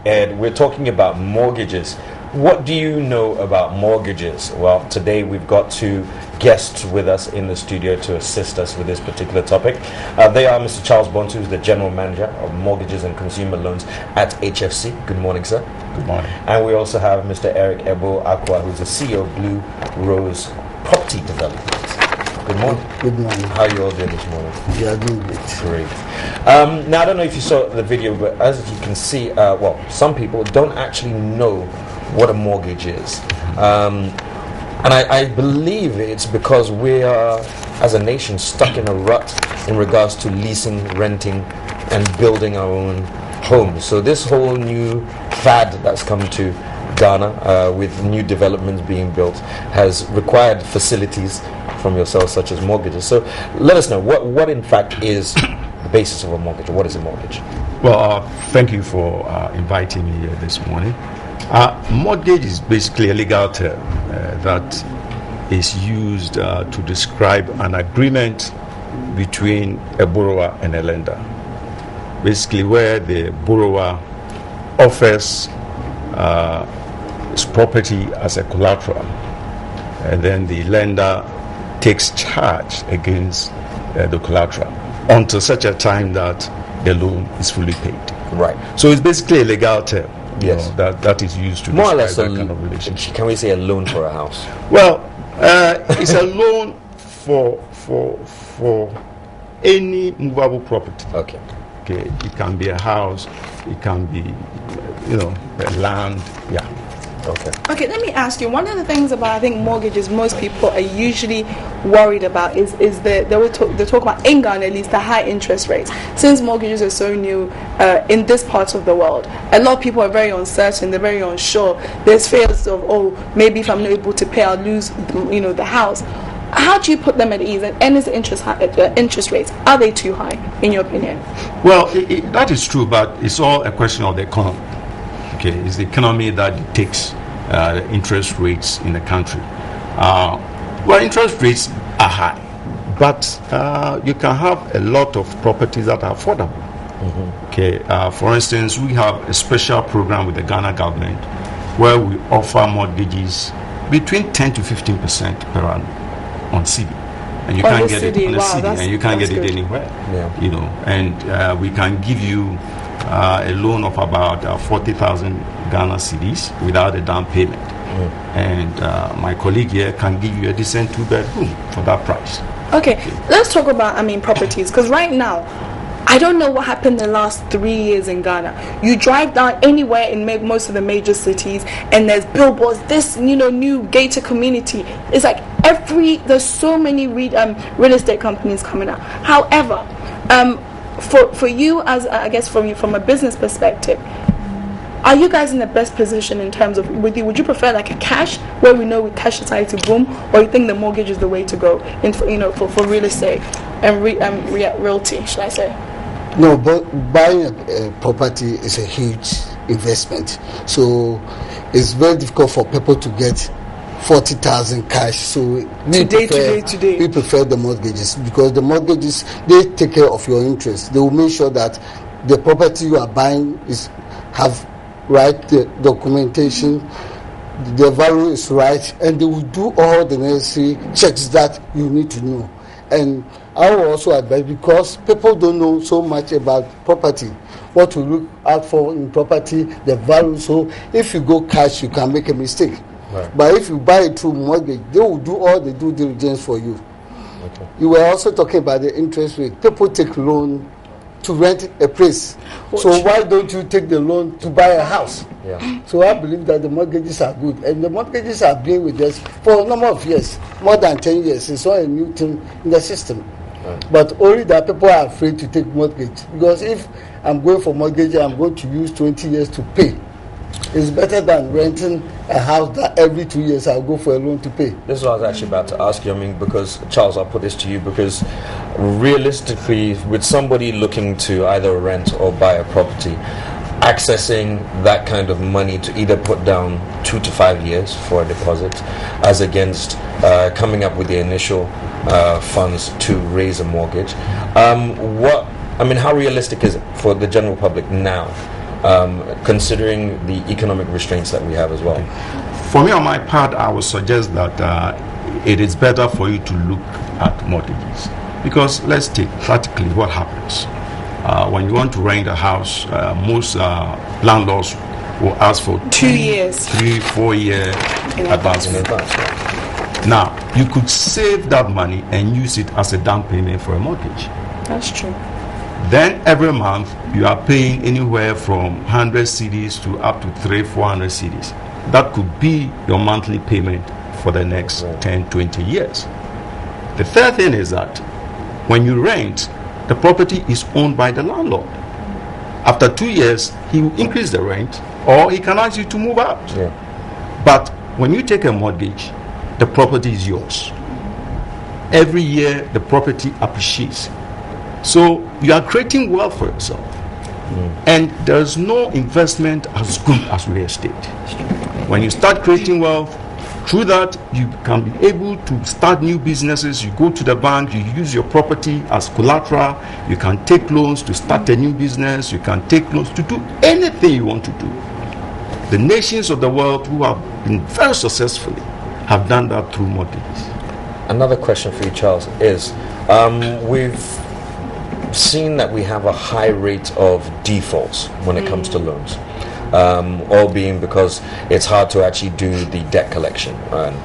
and we're talking about mortgages. What do you know about mortgages? Well, today we've got two guests with us in the studio to assist us with this particular topic. They are Mr. Charles Bontu, who's the General Manager of Mortgages and Consumer Loans at HFC. Good morning, sir. Good morning. And we also have Mr. Eric Ebo Akwa, who's the CEO of Blue Rose Property Development. Good morning. Good morning. How are you all doing this morning? We are doing great. Great. Now, I don't know if you saw the video, but as you can see, some people don't actually know what a mortgage is. And I believe it's because we are, as a nation, stuck in a rut in regards to leasing, renting, and building our own homes. So this whole new fad that's come to Ghana with new developments being built has required facilities from yourselves such as mortgages. So let us know what in fact is the basis of a mortgage. What is a mortgage? Well, thank you for inviting me here this morning. Mortgage is basically a legal term that is used to describe an agreement between a borrower and a lender. Basically, where the borrower offers his property as a collateral, and then the lender takes charge against the collateral until such a time that the loan is fully paid. Right. So it's basically a legal term. Yes. That is used to more or describe less that kind of relationship. Can we say a loan for a house? Well, it's a loan for any movable property. Okay. Okay, it can be a house, it can be, a land. Yeah. Okay, let me ask you. One of the things about, I think, mortgages most people are usually worried about is they talk about, in Ghana at least, the high interest rates. Since mortgages are so new in this part of the world, a lot of people are very uncertain, they're very unsure. There's fears of, maybe if I'm not able to pay, I'll lose, the house. How do you put them at ease? And is the interest rates, are they too high, in your opinion? Well, that is true, but it's all a question of the economy. Okay, it's the economy that dictates the interest rates in the country. Interest rates are high, but you can have a lot of properties that are affordable. Mm-hmm. Okay, for instance, we have a special program with the Ghana government where we offer mortgages between 10 to 15% per annum on CD. And you can't get it on a CD, and you can't get it anywhere. Yeah. And we can give you a loan of about 40,000 Ghana cedis without a down payment. And my colleague here can give you a decent 2-bedroom for that price. Okay, let's talk about, properties, because right now, I don't know what happened the last 3 years in Ghana. You drive down anywhere in most of the major cities, and there's billboards, this, new gated community. It's like there's so many real estate companies coming out. However, for you, as I guess from a business perspective, are you guys in the best position in terms of, would you prefer like a cash, where we know with cash society boom, or you think the mortgage is the way to go for real estate and realty, should I say? No, but buying a property is a huge investment, so it's very difficult for people to get 40,000 cash. So today we prefer the mortgages, because the mortgages, they take care of your interest. They will make sure that the property you are buying have right documentation, the value is right, and they will do all the necessary checks that you need to know. And I will also advise, because people don't know so much about property, what to look out for in property, the value. So if you go cash, you can make a mistake. Right. But if you buy it through mortgage, they will do all the due diligence for you. Okay. You were also talking about the interest rate. People take loan to rent a place. So why don't you take the loan to buy a house? Yeah. So I believe that the mortgages are good, and the mortgages have been with us for a number of years, more than 10 years. It's not a new thing in the system. Right. But only that people are afraid to take mortgage, because if I'm going for mortgage, I'm going to use 20 years to pay. It's better than renting a house that every 2 years I'll go for a loan to pay. This is what I was actually about to ask you. Because, Charles, I'll put this to you, because realistically, with somebody looking to either rent or buy a property, accessing that kind of money to either put down 2 to 5 years for a deposit, as against coming up with the initial funds to raise a mortgage, how realistic is it for the general public now considering the economic restraints that we have as well? For me, on my part, I would suggest that it is better for you to look at mortgages. Because let's take practically what happens. When you want to rent a house, most landlords will ask for 2 years, 3-4 year advance. Now, you could save that money and use it as a down payment for a mortgage. That's true. Then every month, you are paying anywhere from 100 cedis to up to 300-400 cedis. That could be your monthly payment for the next 10-20 years. The third thing is that when you rent, the property is owned by the landlord. After 2 years, he will increase the rent, or he can ask you to move out. Yeah. But when you take a mortgage, the property is yours. Every year, the property appreciates. So you are creating wealth for yourself. And there's no investment as good as real estate. When you start creating wealth, through that, you can be able to start new businesses. You go to the bank, you use your property as collateral. You can take loans to start a new business. You can take loans to do anything you want to do. The nations of the world who have been very successfully have done that through mortgages. Another question for you, Charles, is we've seen that we have a high rate of defaults when it comes to loans. All being because it's hard to actually do the debt collection and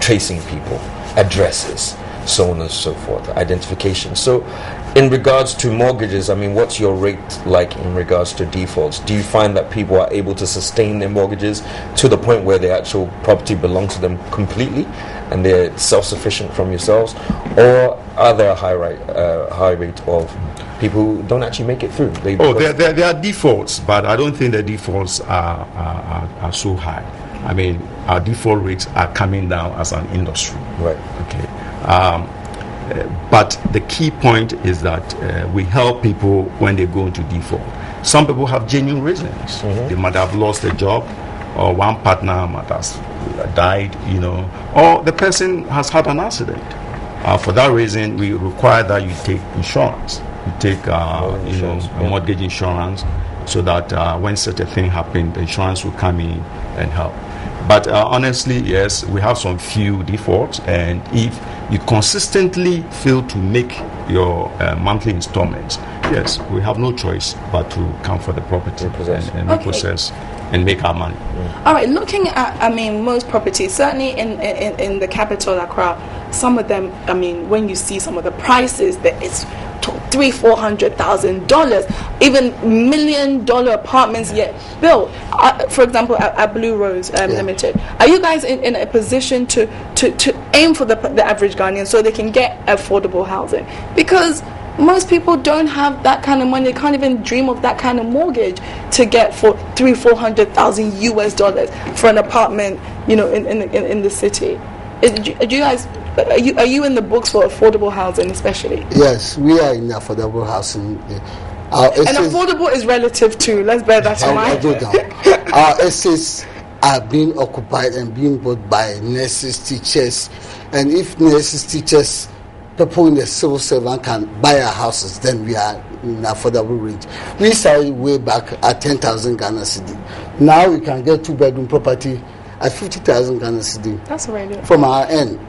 tracing people, addresses, so on and so forth, identification. So in regards to mortgages, I mean, what's your rate like in regards to defaults? Do you find that people are able to sustain their mortgages to the point where the actual property belongs to them completely and they're self-sufficient from yourselves? Or are there a high rate of people who don't actually make it through? There are defaults, but I don't think the defaults are so high. I mean, our default rates are coming down as an industry. Right. Okay. But the key point is that we help people when they go into default. Some people have genuine reasons. They might have lost a job, or one partner might have died, or the person has had an accident. For that reason, we require that you take insurance. You take mortgage insurance, so that when such a thing happens, the insurance will come in and help. But honestly, yes, we have some few defaults, and if you consistently fail to make your monthly installments, yes, we have no choice but to come for the property and repossess and make our money. All right, looking at, most properties, certainly in the capital, Accra, some of them, when you see some of the prices, that it's $300,000-$400,000, even $1 million apartments yet built. For example, at Blue Rose Limited, are you guys in a position to aim for the average Ghanaian so they can get affordable housing? Because most people don't have that kind of money. They can't even dream of that kind of mortgage to get for $300,000-$400,000 for an apartment, in the city. Do you guys? Are you in the books for affordable housing, especially? Yes, we are in affordable housing. And affordable is relative to. Let's bear that in mind. Our estates are being occupied and being bought by nurses, teachers, and if nurses, teachers, people in the civil servant can buy our houses, then we are in affordable range. We started way back at 10,000 Ghana cedi. Now we can get 2-bedroom property at 50,000 Ghana cedi. That's already from our end.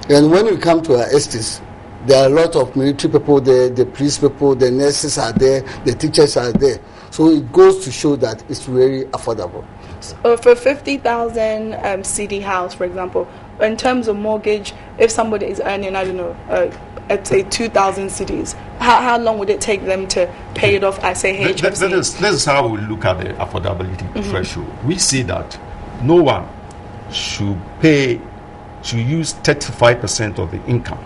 And when we come to our estates, there are a lot of military people there, the police people, the nurses are there, the teachers are there. So it goes to show that it's very affordable. For 50,000 cedi house, for example, in terms of mortgage, if somebody is earning, let's say 2,000 cedis, how long would it take them to pay it off at, say, HFC? This is how we look at the affordability threshold. We see that no one should use 35% of the income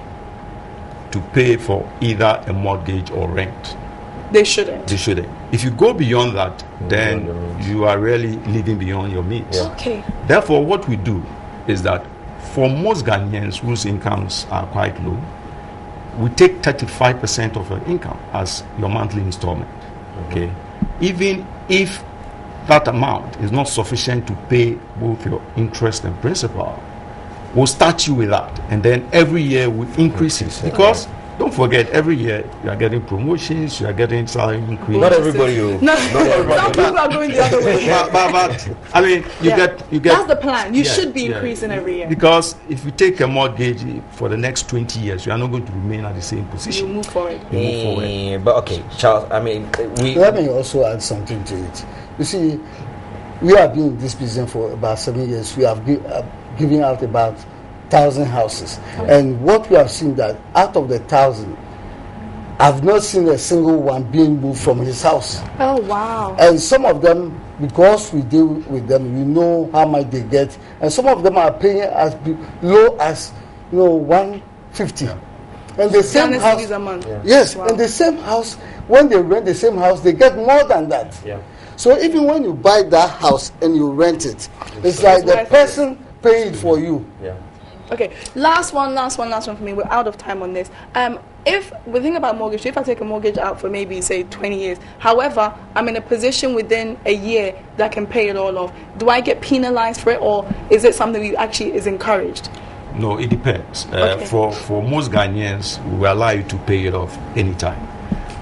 to pay for either a mortgage or rent. They shouldn't. If you go beyond that, then you are really living beyond your means. Yeah. Okay. Therefore, what we do is that for most Ghanaians whose incomes are quite low, we take 35% of your income as your monthly installment. Okay. Even if that amount is not sufficient to pay both your interest and principal, we'll start you with that, and then every year we increase it, because don't forget, every year you are getting promotions, you are getting salary increase. Not everybody. Not everybody. Some people are going the other way. but I mean, you get. That's the plan. You should be increasing every year. Because if you take a mortgage for the next 20 years, you are not going to remain at the same position. You move forward. But okay, Charles. I mean, let me also add something to it. You see, we have been in this business for about 7 years. We have given out about 1,000 houses, and what we have seen that out of the 1,000, I've not seen a single one being moved from his house. Oh wow! And some of them, because we deal with them, we know how much they get, and some of them are paying as low as 150. And the same house, yes, wow. And the same house, when they rent the same house, they get more than that. Yeah. So even when you buy that house and you rent it, it's like the person paying it for you. Yeah. Okay, last one for me. We're out of time on this. If we think about mortgage, if I take a mortgage out for maybe say 20 years, however, I'm in a position within a year that I can pay it all off, do I get penalized for it, or is it something that actually is encouraged? No, it depends. For most Ghanaians, we will allow you to pay it off anytime.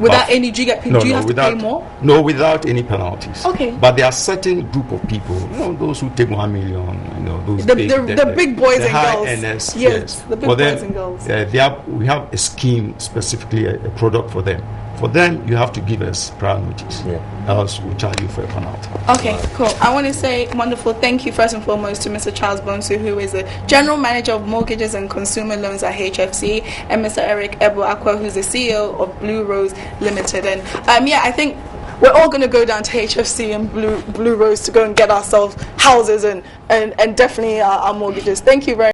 Without any, do you have to pay more? No, without any penalties. Okay. But there are certain group of people, those who take 1 million, those the big boys the and high girls. NS, yes, the big boys and girls. We have a scheme, specifically a product for them. For them, you have to give us prior notice. Else we'll charge you for a penalty. Okay, cool. I want to say wonderful thank you first and foremost to Mr. Charles Bonsu, who is the General Manager of Mortgages and Consumer Loans at HFC, and Mr. Eric Ebo-Aqua, who's the CEO of Blue Rose Limited. And I think we're all going to go down to HFC and Blue Rose to go and get ourselves houses and definitely our mortgages. Thank you very much.